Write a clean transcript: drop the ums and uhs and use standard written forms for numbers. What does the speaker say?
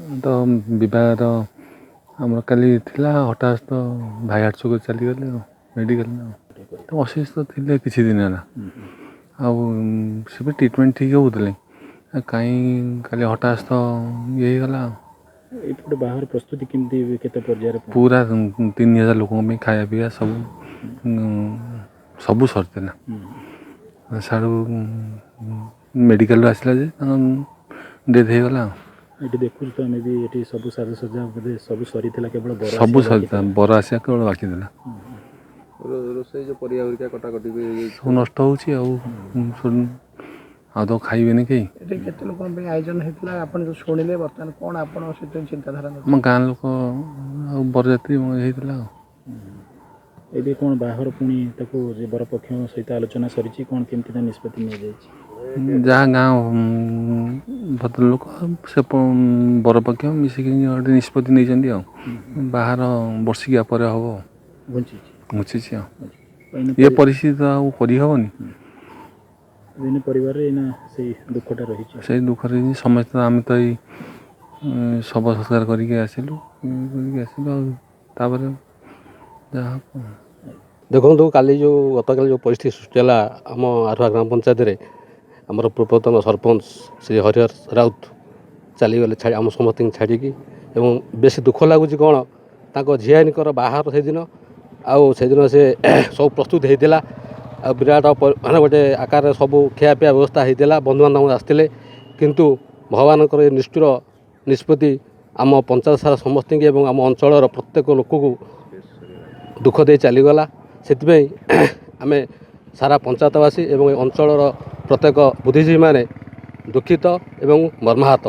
ତ ବିବାହର ଆମର କାଲି ଥିଲା ହଠାତ୍ ତ ଭାଇ ହାର୍ଟଚୋକ୍ ଚାଲିଗଲେ ଆଉ ମେଡ଼ିକାଲରେ ତ ଅସୁସ୍ଥ ଥିଲେ କିଛି ଦିନ ହେଲା ଆଉ ସେ ବି ଟ୍ରିଟମେଣ୍ଟ ଠିକ୍ ହେଉଥିଲେ କାହିଁ କାଲି ହଠାତ୍ ତ ଇଏ ହେଇଗଲା ଆଉ ଏଇପଟେ ବାହାର ପ୍ରସ୍ତୁତି କେମିତି କେତେ ପର୍ଯ୍ୟାୟରେ ପୁରା 3000 ଲୋକଙ୍କ ପାଇଁ ଖାଇବା ପିଇବା ସବୁ ସରିଥିଲା ସାଡ଼ୁ ମେଡ଼ିକାଲରୁ ଆସିଲା ଯେ ତାଙ୍କ ଡେଥ୍ ହେଇଗଲା ଆଉ ଏଠି ଦେଖୁଛୁ ତ ଆମେ ବି ଏଠି ସବୁ ସାଜସଜ୍ଜା ବୋଧେ ସବୁ ସରିଥିଲା କେବଳ ସବୁ ସରିଥିଲା ବର ଆସିବା କେବଳ ବାକି ଥିଲା ରୋଷେଇ ଯେଉଁ ପରିବା ହେରିକା କଟାକଟି ବି ସବୁ ନଷ୍ଟ ହେଉଛି ଆଉ ତ ଖାଇବେନି କେହି ଏଠି କେତେ ଲୋକଙ୍କ ପାଇଁ ଆୟୋଜନ ହେଇଥିଲା ଆପଣ ଯେଉଁ ଶୁଣିଲେ ବର୍ତ୍ତମାନ କ'ଣ ଆପଣଙ୍କ ସହିତ ଚିନ୍ତାଧାରା ଆମ ଗାଁ ଲୋକ ଆଉ ବରଯାତ୍ରୀ ହେଇଥିଲା ଆଉ ଏବେ କ'ଣ ବାହାଘର ପୁଣି ତାକୁ ବର ପକ୍ଷ ସହିତ ଆଲୋଚନା ସରିଛି କ'ଣ କେମିତି ତା ନିଷ୍ପତ୍ତି ନିଆଯାଇଛି ଯାହା ଗାଁ ଭଦ୍ରଲୋକ ସେ ବରପକ୍ଷ ମିଶିକି ଗୋଟେ ନିଷ୍ପତ୍ତି ନେଇଛନ୍ତି ଆଉ ବାହାର ବର୍ଷିକିଆ ପରେ ହେବ ଘୁଞ୍ଚିଛି ଆଉ ଏ ପରିସ୍ଥିତି ଆଉ କରିହେବନି ପରିବାରରେ ଏଇନା ସେଇ ଦୁଃଖଟା ରହିଛି ସେଇ ଦୁଃଖରେ ସମସ୍ତେ ଆମେ ତ ଏଇ ଶବ ସଂସ୍କାର କରିକି ଆସିଲୁ ଆଉ ତାପରେ ଯାହା ଦେଖନ୍ତୁ କାଲି ଯେଉଁ ଗତକାଲି ଯେଉଁ ପରିସ୍ଥିତି ସୃଷ୍ଟି ହେଲା ଆମ ଆରୁଆ ଗ୍ରାମ ପଞ୍ଚାୟତରେ ଆମର ପୂର୍ବତନ ସରପଞ୍ଚ ଶ୍ରୀ ହରିହର ରାଉତ ଚାଲିଗଲେ ଆମ ସମସ୍ତଙ୍କୁ ଛାଡ଼ିକି ଏବଂ ବେଶୀ ଦୁଃଖ ଲାଗୁଛି କ'ଣ ତାଙ୍କ ଝିଆରୀଙ୍କର ବାହାଘର ସେଦିନ ଆଉ ସେଦିନ ସେ ସବୁ ପ୍ରସ୍ତୁତ ହେଇଥିଲା ଆଉ ବିରାଟ ମାନେ ଗୋଟେ ଆକାରରେ ସବୁ ଖିଆପିଆ ବ୍ୟବସ୍ଥା ହେଇଥିଲା ବନ୍ଧୁବାନ୍ଧବ ଆସିଥିଲେ କିନ୍ତୁ ଭଗବାନଙ୍କର ଏ ନିଷ୍ଠୁର ନିଷ୍ପତ୍ତି ଆମ ପଞ୍ଚାୟତ ସାରା ସମସ୍ତଙ୍କୁ ଏବଂ ଆମ ଅଞ୍ଚଳର ପ୍ରତ୍ୟେକ ଲୋକକୁ ଦୁଃଖ ଦେଇ ଚାଲିଗଲା ସେଥିପାଇଁ ଆମେ ସାରା ପଞ୍ଚାୟତବାସୀ ଏବଂ ଏ ଅଞ୍ଚଳର ପ୍ରତ୍ୟେକ ବୁଦ୍ଧିଜୀବୀମାନେ ଦୁଃଖିତ ଏବଂ ମର୍ମାହତ।